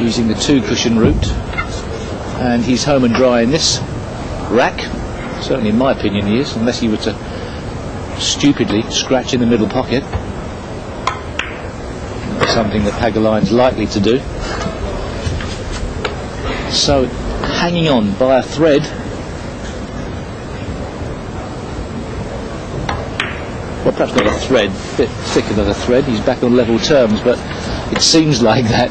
using the 2 cushion route, and he's home and dry in this rack. Certainly in my opinion he is, unless he were to stupidly scratch in the middle pocket. Something that Pagulayan's likely to do. So hanging on by a thread. Well, perhaps not a thread, a bit thicker than a thread. He's back on level terms, but it seems like that.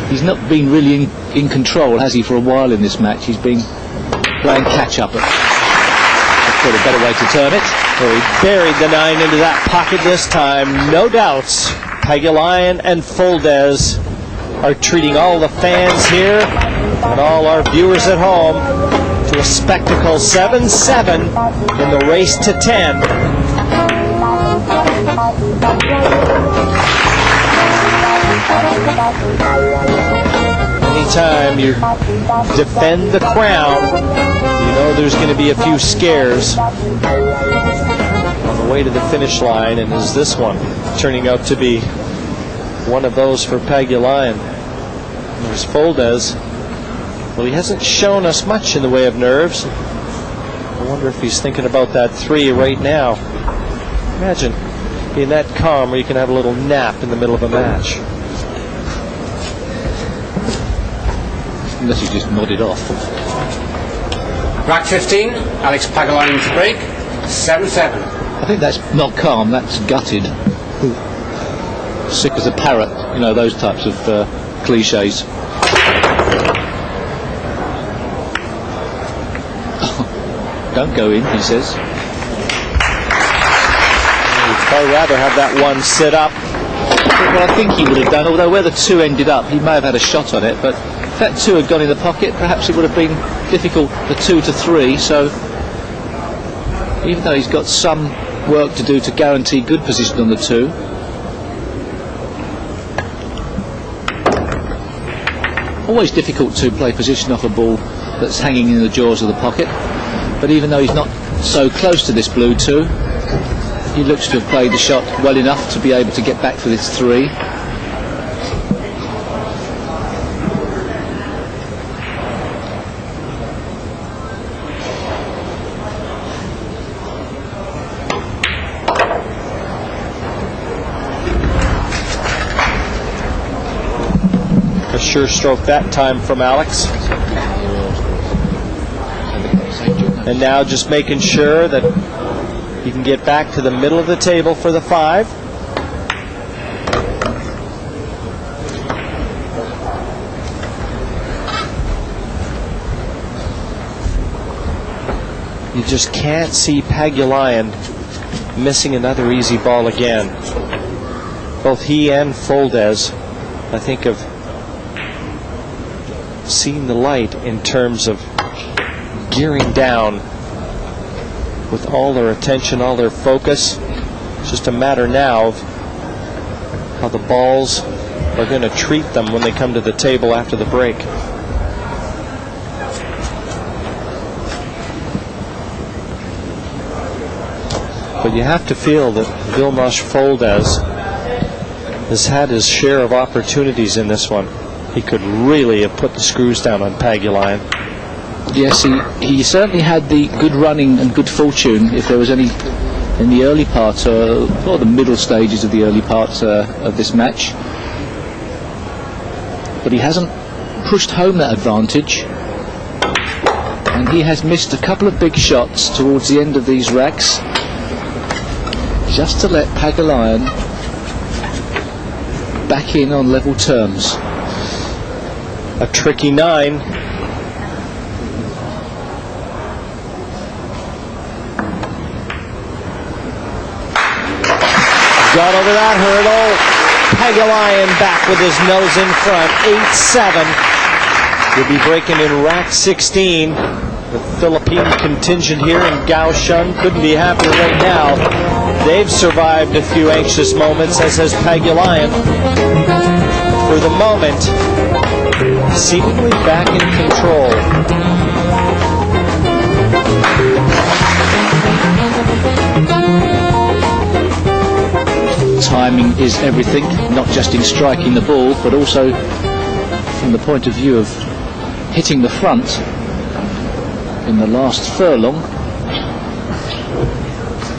He's not been really in control, has he, for a while in this match? He's been playing catch-up. That's probably a better way to term it. Well, he buried the 9 into that pocket this time, no doubts. Pagulayan and Fuldez are treating all the fans here and all our viewers at home to a spectacle. 7-7 in the race to 10. Anytime you defend the crown, you know there's going to be a few scares on the way to the finish line, and is this one turning out to be one of those for Pagulayan? There's Fuldez. Well, he hasn't shown us much in the way of nerves. I wonder if he's thinking about that 3 right now. Imagine being that calm where you can have a little nap in the middle of a match. Unless he just nodded off. Rack 15, Alex Pagulayan to break, 7-7. I think that's not calm, that's gutted. Sick as a parrot, you know, those types of cliches. Don't go in, he says. I'd rather have that one sit up. Well, I think he would have done, although where the 2 ended up, he may have had a shot on it, but if that 2 had gone in the pocket, perhaps it would have been difficult, the 2 to 3, so even though he's got some work to do to guarantee good position on the 2, always difficult to play position off a ball that's hanging in the jaws of the pocket, but even though he's not so close to this blue 2, he looks to have played the shot well enough to be able to get back for this 3. A sure stroke that time from Alex. And now just making sure that you can get back to the middle of the table for the 5. You just can't see Pagulayan missing another easy ball again. Both he and Fuldez, I think, have seen the light in terms of gearing down with all their attention, all their focus. It's just a matter now of how the balls are going to treat them when they come to the table after the break. But you have to feel that Vilmos Fuldez has had his share of opportunities in this one. He could really have put the screws down on Pagulayan. Yes, he certainly had the good running and good fortune, if there was any in the early part, or the middle stages of the early part of this match. But he hasn't pushed home that advantage, and he has missed a couple of big shots towards the end of these racks, just to let Pagulayan back in on level terms. A tricky 9. Got over that hurdle. Pagulayan back with his nose in front. 8-7. He'll be breaking in rack 16. The Philippine contingent here in Kaohsiung couldn't be happier right now. They've survived a few anxious moments, as has Pagulayan. For the moment, seemingly back in control. Timing is everything, not just in striking the ball, but also from the point of view of hitting the front in the last furlong,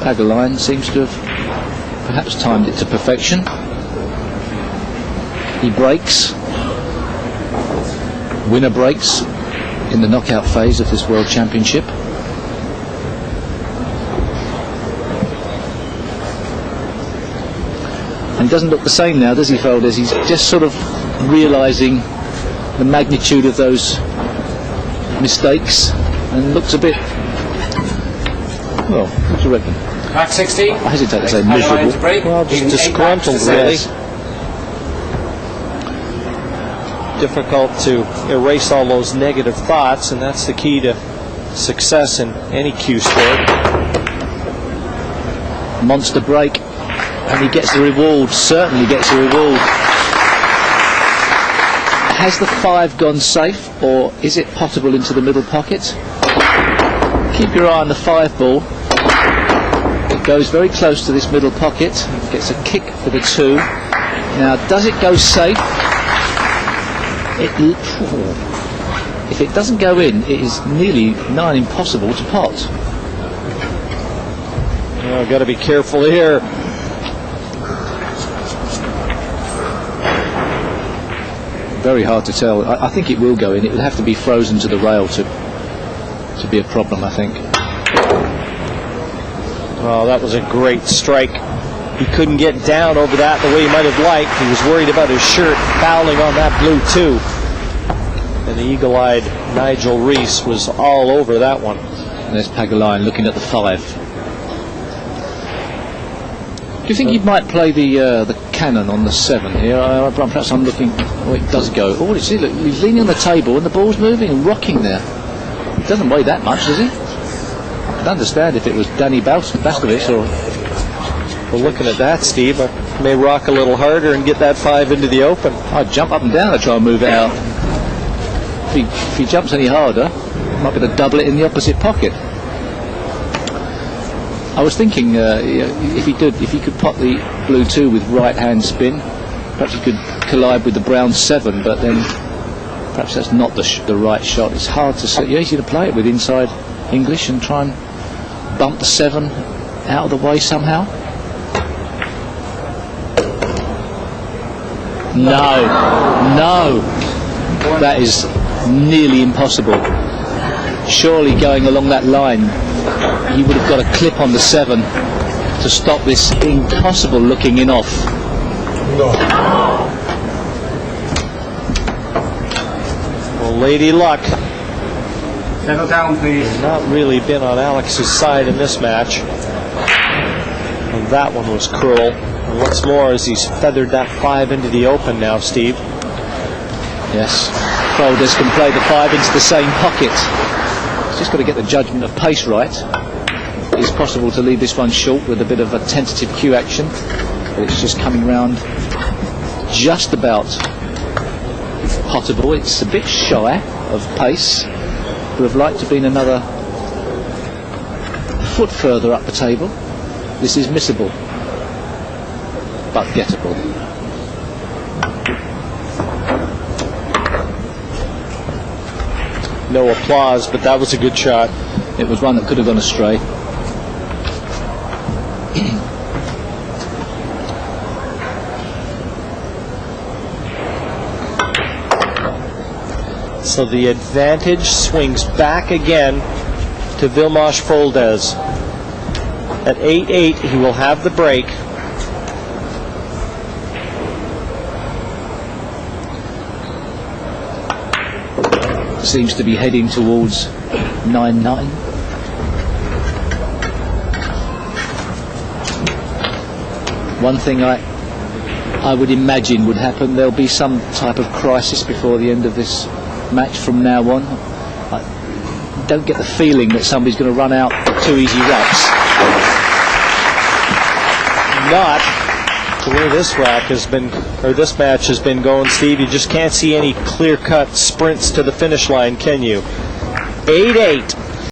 Pagulayan seems to have perhaps timed it to perfection. He breaks. Winner breaks in the knockout phase of this World Championship. And he doesn't look the same now, does he, Folders? He's just sort of realising the magnitude of those mistakes and looks a bit, well, what do you reckon? Track 16. I hesitate to say Pagulayan miserable. to break. Well, just in 8 disgruntled, laps to really. 6. Difficult to erase all those negative thoughts, and that's the key to success in any Q sport. Monster break, and he gets the reward, certainly gets the reward. Has the 5 gone safe, or is it potable into the middle pocket? Keep your eye on the 5 ball. It goes very close to this middle pocket, gets a kick for the 2. Now, does it go safe? If it doesn't go in, it is nearly nigh impossible to pot. Oh, got to be careful here. Very hard to tell. I think it will go in. It would have to be frozen to the rail to be a problem, I think. Oh, that was a great strike. He couldn't get down over that the way he might have liked. He was worried about his shirt fouling on that blue 2. And the eagle-eyed Nigel Rees was all over that one. And there's Pagulayan looking at the 5. Do you think he might play the cannon on the 7 here? Perhaps I'm looking. Oh, it does go. Oh, look, he's leaning on the table and the ball's moving and rocking there. It doesn't weigh that much, does he? I could understand if it was Danny Bastovich or. Well, looking at that, Steve, I may rock a little harder and get that 5 into the open. I'd jump up and down to try and move it out. If he jumps any harder, he might be able to double it in the opposite pocket. I was thinking if he could pot the blue 2 with right hand spin, perhaps he could collide with the brown 7, but then perhaps that's not the right shot. It's hard to say. Easy to play it with inside English and try and bump the 7 out of the way somehow. No, that is nearly impossible. Surely going along that line, you would have got a clip on the 7 to stop this impossible looking in off. Well, Lady Luck Settle down, please. has not really been on Alex's side in this match. And that one was cruel. And what's more is he's feathered that 5 into the open now, Steve. Yes, Folders can play the 5 into the same pocket. He's just got to get the judgment of pace right. It's possible to leave this one short with a bit of a tentative cue action, but it's just coming round just about potable. It's a bit shy of pace. Would have liked to have been another foot further up the table. This is missable, but gettable. No applause, but that was a good shot. It was one that could have gone astray. So the advantage swings back again to Vilmos Foldez. At 8-8, he will have the break. Seems to be heading towards 9-9. One thing I would imagine would happen, there'll be some type of crisis before the end of this match from now on. I don't get the feeling that somebody's going to run out 2 easy racks. Not the way this rack has been, or this match has been going, Steve. You just can't see any clear-cut sprints to the finish line, can you? 8-8.